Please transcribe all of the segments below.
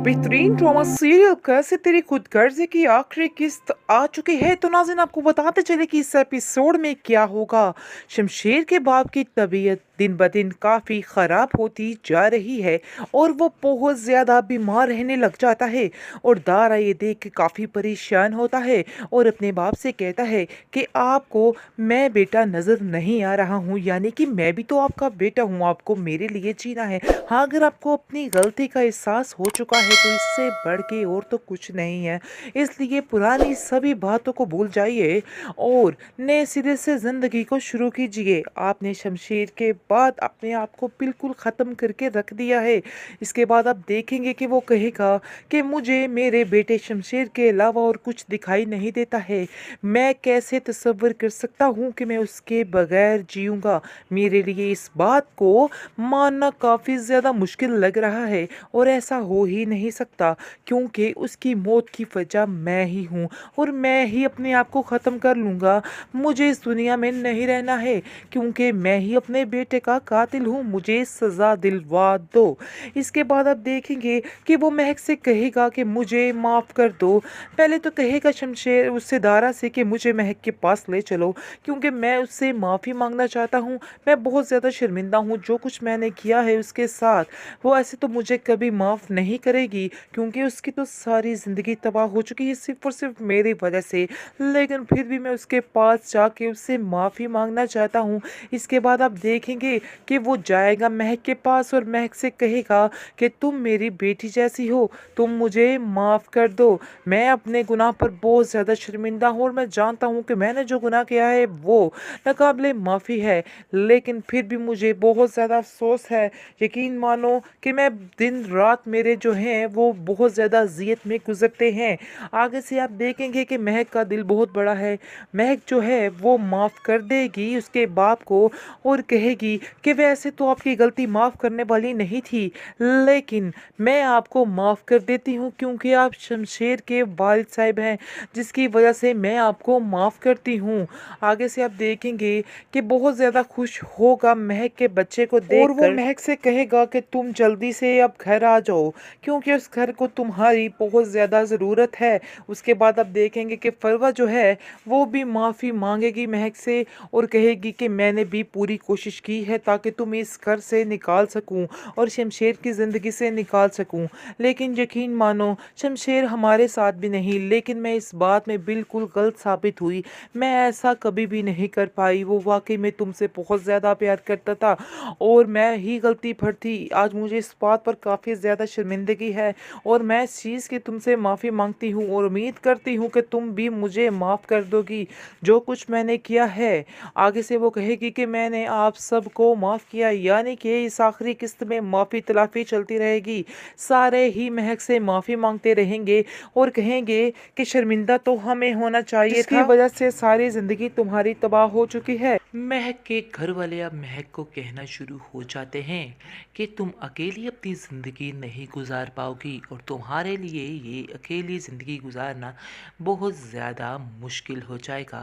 बेहतरीन drama serial कैसे तेरी खुदगर्जी की आखिरी किस्त आ चुकी है। तो नाज़रीन आपको बताते चले कि इस एपिसोड में क्या होगा। शमशेर के बाप की तबीयत दिन ब दिन काफ़ी ख़राब होती जा रही है और वो बहुत ज़्यादा बीमार रहने लग जाता है। और दारा ये देख के काफ़ी परेशान होता है और अपने बाप से कहता है कि आपको मैं बेटा नज़र नहीं आ रहा हूँ, यानी कि मैं भी तो आपका बेटा हूँ, आपको मेरे लिए जीना है। हाँ, अगर आपको अपनी गलती का एहसास हो चुका है तो इससे बढ़ के और तो कुछ नहीं है। इसलिए पुरानी सभी बातों को भूल जाइए और नए सिरे से ज़िंदगी को शुरू कीजिए। आपने शमशेर के बाद अपने आप को बिल्कुल ख़त्म करके रख दिया है। इसके बाद आप देखेंगे कि वो कहेगा कि मुझे मेरे बेटे शमशेर के अलावा और कुछ दिखाई नहीं देता है। मैं कैसे तसव्वुर कर सकता हूँ कि मैं उसके बगैर जीऊँगा। मेरे लिए इस बात को मानना काफ़ी ज़्यादा मुश्किल लग रहा है और ऐसा हो ही नहीं सकता, क्योंकि उसकी मौत की वजह मैं ही हूँ और मैं ही अपने आप को ख़त्म कर लूँगा। मुझे इस दुनिया में नहीं रहना है, क्योंकि मैं ही अपने बेटे का कातिल हूँ। मुझे सज़ा दिलवा दो। इसके बाद आप देखेंगे कि वो महक से कहेगा कि मुझे माफ़ कर दो। पहले तो कहेगा शमशेर उससे दारा से कि मुझे महक के पास ले चलो, क्योंकि मैं उससे माफ़ी मांगना चाहता हूँ। मैं बहुत ज़्यादा शर्मिंदा हूँ जो कुछ मैंने किया है उसके साथ। वो ऐसे तो मुझे कभी माफ़ नहीं करेगी, क्योंकि उसकी तो सारी ज़िंदगी तबाह हो चुकी है सिर्फ़ और सिर्फ मेरी वजह से। लेकिन फिर भी मैं उसके पास जाके उससे माफ़ी मांगना चाहता हूँ। इसके बाद आप देखेंगे कि वो जाएगा महक के पास और महक से कहेगा कि तुम मेरी बेटी जैसी हो, तुम मुझे माफ़ कर दो। मैं अपने गुनाह पर बहुत ज़्यादा शर्मिंदा हूँ और मैं जानता हूँ कि मैंने जो गुनाह किया है वो नाकाबिले माफ़ी है, लेकिन फिर भी मुझे बहुत ज़्यादा अफ़सोस है। यकीन मानो कि मैं दिन रात मेरे जो हैं वो बहुत ज़्यादा अज़ियत में गुज़रते हैं। आगे से आप देखेंगे कि महक का दिल बहुत बड़ा है। महक जो है वो माफ़ कर देगी उसके बाप को और कहेगी कि वैसे तो आपकी गलती माफ़ करने वाली नहीं थी, लेकिन मैं आपको माफ़ कर देती हूँ, क्योंकि आप शमशेर के वालिद साहब हैं, जिसकी वजह से मैं आपको माफ़ करती हूँ। आगे से आप देखेंगे कि बहुत ज़्यादा खुश होगा महक के बच्चे को और वो महक से कहेगा कि तुम जल्दी से अब घर आ जाओ, क्योंकि उस घर को तुम्हारी बहुत ज़्यादा ज़रूरत है। उसके बाद आप देखेंगे कि फरवा जो है वो भी माफ़ी मांगेगी महक से और कहेगी कि मैंने भी पूरी कोशिश की है ताकि तुम इस घर से निकाल सकूं और शमशेर की ज़िंदगी से निकाल सकूं, लेकिन यकीन मानो शमशेर हमारे साथ भी नहीं। लेकिन मैं इस बात में बिल्कुल गलत साबित हुई। मैं ऐसा कभी भी नहीं कर पाई। वो वाकई में तुमसे बहुत ज़्यादा प्यार करता था और मैं ही गलती पर थी। आज मुझे इस बात पर काफ़ी ज़्यादा शर्मिंदगी है और मैं इस चीज़ की तुमसे माफ़ी मांगती हूँ और उम्मीद करती हूँ कि तुम भी मुझे माफ़ कर दोगी जो कुछ मैंने किया है। आगे से वो कहेगी कि मैंने आप सबको माफ़ किया, यानी कि इस आखिरी किस्त में माफ़ी तलाफ़ी चलती रहेगी। सारे ही महक से माफ़ी मांगते रहेंगे और कहेंगे कि शर्मिंदा तो हमें होना चाहिए था, जिसकी वजह से सारी ज़िंदगी तुम्हारी तबाह हो चुकी है। महक के घर वाले अब महक को कहना शुरू हो जाते हैं कि तुम अकेली अपनी ज़िंदगी नहीं गुजार पाओगी और तुम्हारे लिए ये अकेली ज़िंदगी गुजारना बहुत ज़्यादा मुश्किल हो जाएगा।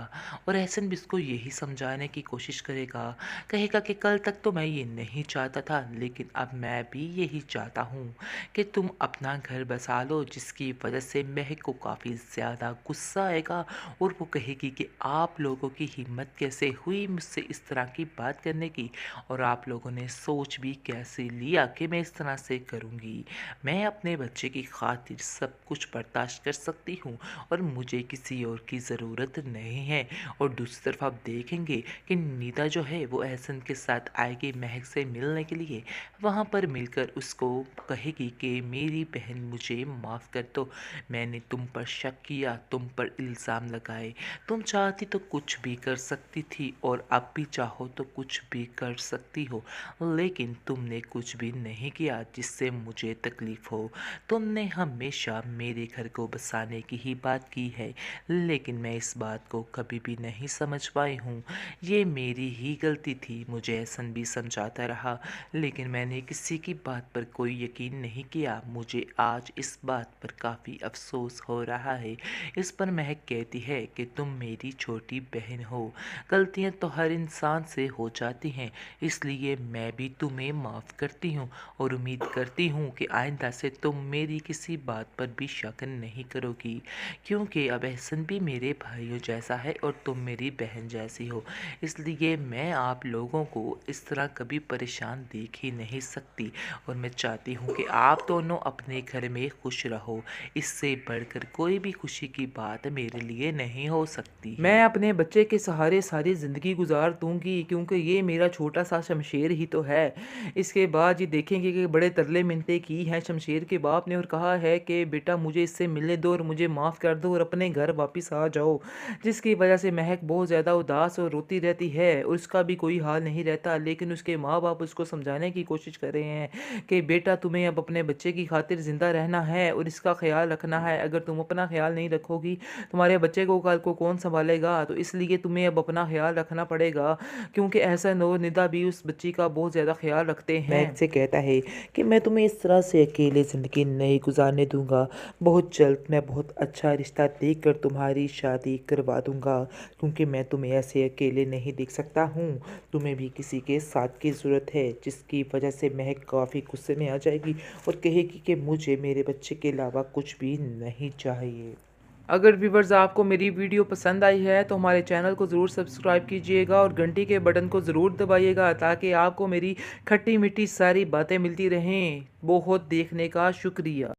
और एहसन भी इसको यही समझाने की कोशिश करेगा, कहेगा कि कल तक तो मैं ये नहीं चाहता था, लेकिन अब मैं भी यही चाहता हूँ कि तुम अपना घर बसा लो, जिसकी वजह से महक को काफ़ी ज़्यादा गुस्सा आएगा और वो कहेगी कि आप लोगों की हिम्मत कैसे हुई मुझसे इस तरह की बात करने की, और आप लोगों ने सोच भी कैसे लिया कि मैं इस तरह से करूँगी। मैं अपने बच्चे की खातिर सब कुछ बर्दाश्त कर सकती हूँ और मुझे किसी और की ज़रूरत नहीं है। और दूसरी तरफ आप देखेंगे कि नीता जो है वो एहसन के साथ आएगी महक से मिलने के लिए। वहाँ पर मिलकर उसको कहेगी कि मेरी बहन मुझे माफ़ कर दो, मैंने तुम पर शक किया, तुम पर इल्ज़ाम लगाए, तुम चाहती तो कुछ भी कर सकती थी और अब भी चाहो तो कुछ भी कर सकती हो, लेकिन तुमने कुछ भी नहीं किया जिससे मुझे तकलीफ़ हो। तुमने हमेशा मेरे घर को बसाने की ही बात की है, लेकिन मैं इस बात को कभी भी नहीं समझ पाई हूँ। ये मेरी ही गलती थी, मुझे मुझे एहसन भी समझाता रहा, लेकिन मैंने किसी की बात पर कोई यकीन नहीं किया। मुझे आज इस बात पर काफ़ी अफसोस हो रहा है। इस पर महक कहती है कि तुम मेरी छोटी बहन हो, गलतियाँ तो हर इंसान से हो जाती हैं, इसलिए मैं भी तुम्हें माफ़ करती हूँ और उम्मीद करती हूँ कि आइंदा से तुम मेरी किसी बात पर भी शक नहीं करोगी, क्योंकि अब एहसन भी मेरे भाइयों जैसा है और तुम मेरी बहन जैसी हो। इसलिए मैं आप लोगों को इस तरह कभी परेशान देख ही नहीं सकती और मैं चाहती हूँ कि आप दोनों अपने घर में खुश रहो। इससे बढ़कर कोई भी खुशी की बात मेरे लिए नहीं हो सकती है। मैं अपने बच्चे के सहारे सारी ज़िंदगी गुजार दूंगी, क्योंकि ये मेरा छोटा सा शमशेर ही तो है। इसके बाद ये देखेंगे कि बड़े तरले मिन्नतें की हैं शमशेर के बाप ने और कहा है कि बेटा मुझे इससे मिलने दो और मुझे माफ़ कर दो और अपने घर वापस आ जाओ, जिसकी वजह से महक बहुत ज़्यादा उदास और रोती रहती है और उसका भी कोई हाल नहीं रहता। लेकिन उसके माँ बाप उसको समझाने की कोशिश कर रहे हैं कि बेटा तुम्हें अब अपने बच्चे की खातिर ज़िंदा रहना है और इसका ख्याल रखना है। अगर तुम अपना ख्याल नहीं रखोगी, तुम्हारे बच्चे को कल को कौन संभालेगा? तो इसलिए तुम्हें अब अपना ख्याल रखना पड़ेगा, क्योंकि एहसन और निदा भी उस बच्ची का बहुत ज़्यादा ख्याल रखते हैं। महक से कहता है कि मैं तुम्हें इस तरह से अकेले ज़िंदगी नहीं गुजारने दूंगा। बहुत जल्द मैं बहुत अच्छा रिश्ता देखकर तुम्हारी शादी करवा दूंगा, क्योंकि मैं तुम्हें ऐसे अकेले नहीं देख सकता हूँ। तुम्हें भी किसी के साथ की ज़रूरत है, जिसकी वजह से महक काफ़ी गुस्से में आ जाएगी और कहेगी कि मुझे मेरे बच्चे के अलावा कुछ भी नहीं चाहिए। अगर व्यूवर्स आपको मेरी वीडियो पसंद आई है तो हमारे चैनल को ज़रूर सब्सक्राइब कीजिएगा और घंटी के बटन को ज़रूर दबाइएगा, ताकि आपको मेरी खट्टी मीठी सारी बातें मिलती रहें। बहुत देखने का शुक्रिया।